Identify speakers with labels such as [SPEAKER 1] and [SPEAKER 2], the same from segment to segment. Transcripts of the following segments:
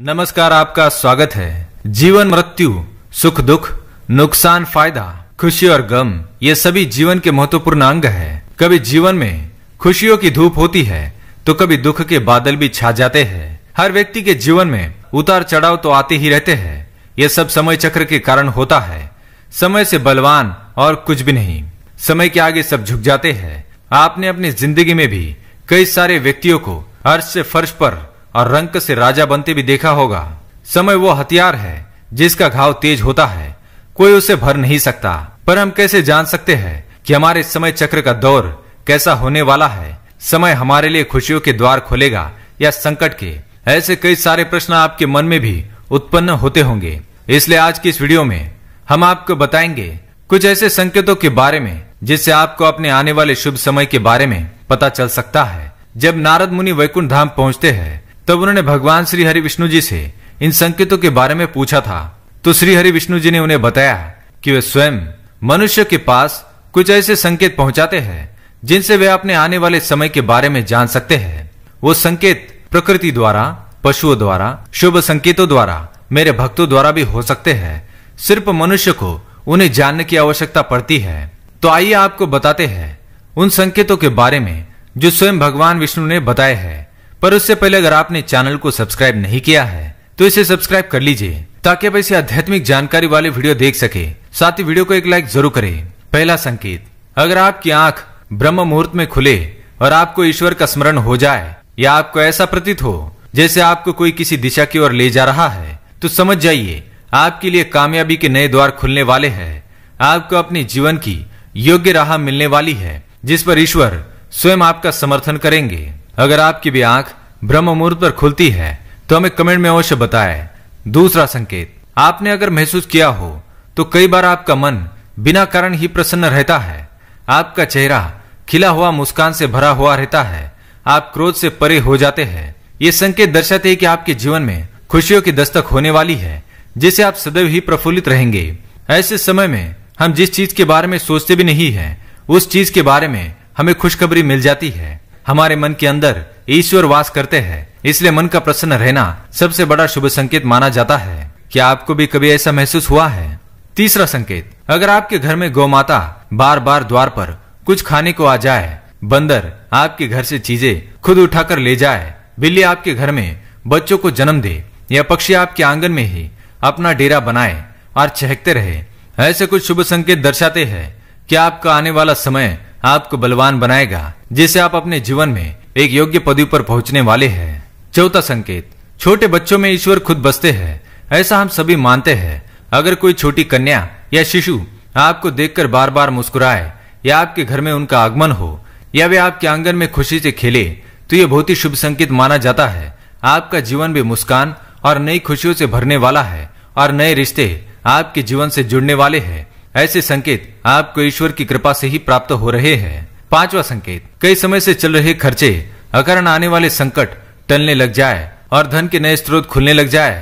[SPEAKER 1] नमस्कार, आपका स्वागत है। जीवन मृत्यु, सुख दुख, नुकसान फायदा, खुशी और गम, ये सभी जीवन के महत्वपूर्ण अंग है। कभी जीवन में खुशियों की धूप होती है तो कभी दुख के बादल भी छा जाते हैं। हर व्यक्ति के जीवन में उतार चढ़ाव तो आते ही रहते हैं। ये सब समय चक्र के कारण होता है। समय से बलवान और कुछ भी नहीं। समय के आगे सब झुक जाते हैं। आपने अपनी जिंदगी में भी कई सारे व्यक्तियों को अर्श से फर्श पर और रंक से राजा बनते भी देखा होगा। समय वो हथियार है जिसका घाव तेज होता है, कोई उसे भर नहीं सकता। पर हम कैसे जान सकते हैं कि हमारे समय चक्र का दौर कैसा होने वाला है? समय हमारे लिए खुशियों के द्वार खोलेगा या संकट के? ऐसे कई सारे प्रश्न आपके मन में भी उत्पन्न होते होंगे। इसलिए आज की इस वीडियो में हम आपको बताएंगे कुछ ऐसे संकेतों के बारे में जिससे आपको अपने आने वाले शुभ समय के बारे में पता चल सकता है। जब नारद मुनि वैकुंठ धाम पहुंचते हैं तब उन्होंने भगवान श्री हरि विष्णु जी से इन संकेतों के बारे में पूछा था। तो श्री हरि विष्णु जी ने उन्हें बताया कि वे स्वयं मनुष्य के पास कुछ ऐसे संकेत पहुंचाते हैं जिनसे वे अपने आने वाले समय के बारे में जान सकते हैं। वो संकेत प्रकृति द्वारा, पशुओं द्वारा, शुभ संकेतों द्वारा, मेरे भक्तों द्वारा भी हो सकते हैं। सिर्फ मनुष्य को उन्हें जानने की आवश्यकता पड़ती है। तो आइए आपको बताते हैं उन संकेतों के बारे में जो स्वयं भगवान विष्णु ने बताए हैं। पर उससे पहले अगर आपने चैनल को सब्सक्राइब नहीं किया है तो इसे सब्सक्राइब कर लीजिए ताकि आप ऐसी आध्यात्मिक जानकारी वाले वीडियो देख सके। साथ ही वीडियो को एक लाइक जरूर करें। पहला संकेत, अगर आपकी आंख ब्रह्म मुहूर्त में खुले और आपको ईश्वर का स्मरण हो जाए या आपको ऐसा प्रतीत हो जैसे आपको कोई किसी दिशा की ओर ले जा रहा है, तो समझ जाइए आपके लिए कामयाबी के नए द्वार खुलने वाले हैं। आपको अपने जीवन की योग्य राह मिलने वाली है जिस पर ईश्वर स्वयं आपका समर्थन करेंगे। अगर आपकी भी आंख ब्रह्म मुहूर्त पर खुलती है तो हमें कमेंट में अवश्य बताएं। दूसरा संकेत, आपने अगर महसूस किया हो तो कई बार आपका मन बिना कारण ही प्रसन्न रहता है। आपका चेहरा खिला हुआ मुस्कान से भरा हुआ रहता है। आप क्रोध से परे हो जाते हैं। ये संकेत दर्शाते हैं कि आपके जीवन में खुशियों की दस्तक होने वाली है जिससे आप सदैव ही प्रफुल्लित रहेंगे। ऐसे समय में हम जिस चीज के बारे में सोचते भी नहीं है उस चीज के बारे में हमें खुशखबरी मिल जाती है। हमारे मन के अंदर ईश्वर वास करते हैं, इसलिए मन का प्रसन्न रहना सबसे बड़ा शुभ संकेत माना जाता है। क्या आपको भी कभी ऐसा महसूस हुआ है? तीसरा संकेत, अगर आपके घर में गौ माता बार बार द्वार पर कुछ खाने को आ जाए, बंदर आपके घर से चीजें खुद उठाकर ले जाए, बिल्ली आपके घर में बच्चों को जन्म दे या पक्षी आपके आंगन में ही अपना डेरा बनाए और चहकते रहे, ऐसे कुछ शुभ संकेत दर्शाते हैं कि आपका आने वाला समय आपको बलवान बनाएगा जिससे आप अपने जीवन में एक योग्य पदवी पर पहुंचने वाले हैं। चौथा संकेत, छोटे बच्चों में ईश्वर खुद बसते हैं, ऐसा हम सभी मानते हैं। अगर कोई छोटी कन्या या शिशु आपको देखकर बार बार मुस्कुराए या आपके घर में उनका आगमन हो या वे आपके आंगन में खुशी से खेले तो ये बहुत ही शुभ संकेत माना जाता है। आपका जीवन भी मुस्कान और नई खुशियों से भरने वाला है और नए रिश्ते आपके जीवन से जुड़ने वाले हैं। ऐसे संकेत आपको ईश्वर की कृपा से ही प्राप्त हो रहे हैं। पांचवा संकेत, कई समय से चल रहे खर्चे, अकारण आने वाले संकट टलने लग जाए और धन के नए स्रोत खुलने लग जाए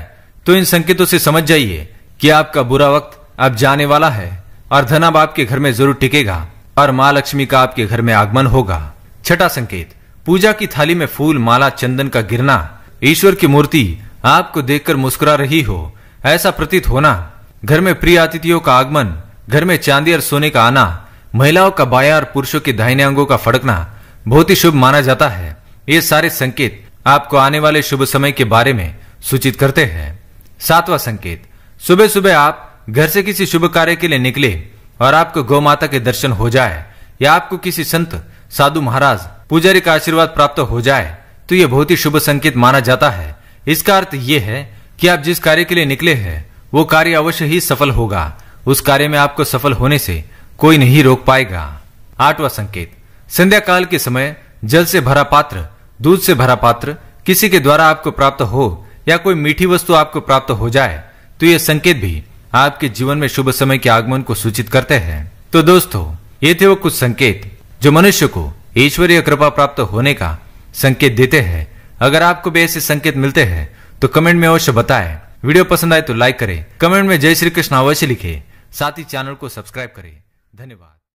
[SPEAKER 1] तो इन संकेतों से समझ जाइए कि आपका बुरा वक्त अब जाने वाला है और धन अब आपके घर में जरूर टिकेगा और माँ लक्ष्मी का आपके घर में आगमन होगा। छठा संकेत, पूजा की थाली में फूल, माला, चंदन का गिरना, ईश्वर की मूर्ति आपको देखकर मुस्कुरा रही हो ऐसा प्रतीत होना, घर में प्रिय अतिथियों का आगमन, घर में चांदी और सोने का आना, महिलाओं का बायां और पुरुषों के दाहिने अंगों का फड़कना बहुत ही शुभ माना जाता है। ये सारे संकेत आपको आने वाले शुभ समय के बारे में सूचित करते हैं। सातवां संकेत, सुबह सुबह आप घर से किसी शुभ कार्य के लिए निकले और आपको गौ माता के दर्शन हो जाए या आपको किसी संत, साधु महाराज, पुजारी का आशीर्वाद प्राप्त हो जाए तो ये बहुत ही शुभ संकेत माना जाता है। इसका अर्थ ये है कि आप जिस कार्य के लिए निकले हैं वो कार्य अवश्य ही सफल होगा। उस कार्य में आपको सफल होने से कोई नहीं रोक पाएगा। आठवां संकेत, संध्या काल के समय जल से भरा पात्र, दूध से भरा पात्र किसी के द्वारा आपको प्राप्त हो या कोई मीठी वस्तु आपको प्राप्त हो जाए तो ये संकेत भी आपके जीवन में शुभ समय के आगमन को सूचित करते हैं। तो दोस्तों, ये थे वो कुछ संकेत जो मनुष्य को ईश्वरीय कृपा प्राप्त होने का संकेत देते हैं। अगर आपको भी ऐसे संकेत मिलते हैं तो कमेंट में अवश्य बताएं। वीडियो पसंद आए तो लाइक करें, कमेंट में जय श्री कृष्ण अवश्य लिखें, साथ ही चैनल को सब्सक्राइब करें। धन्यवाद।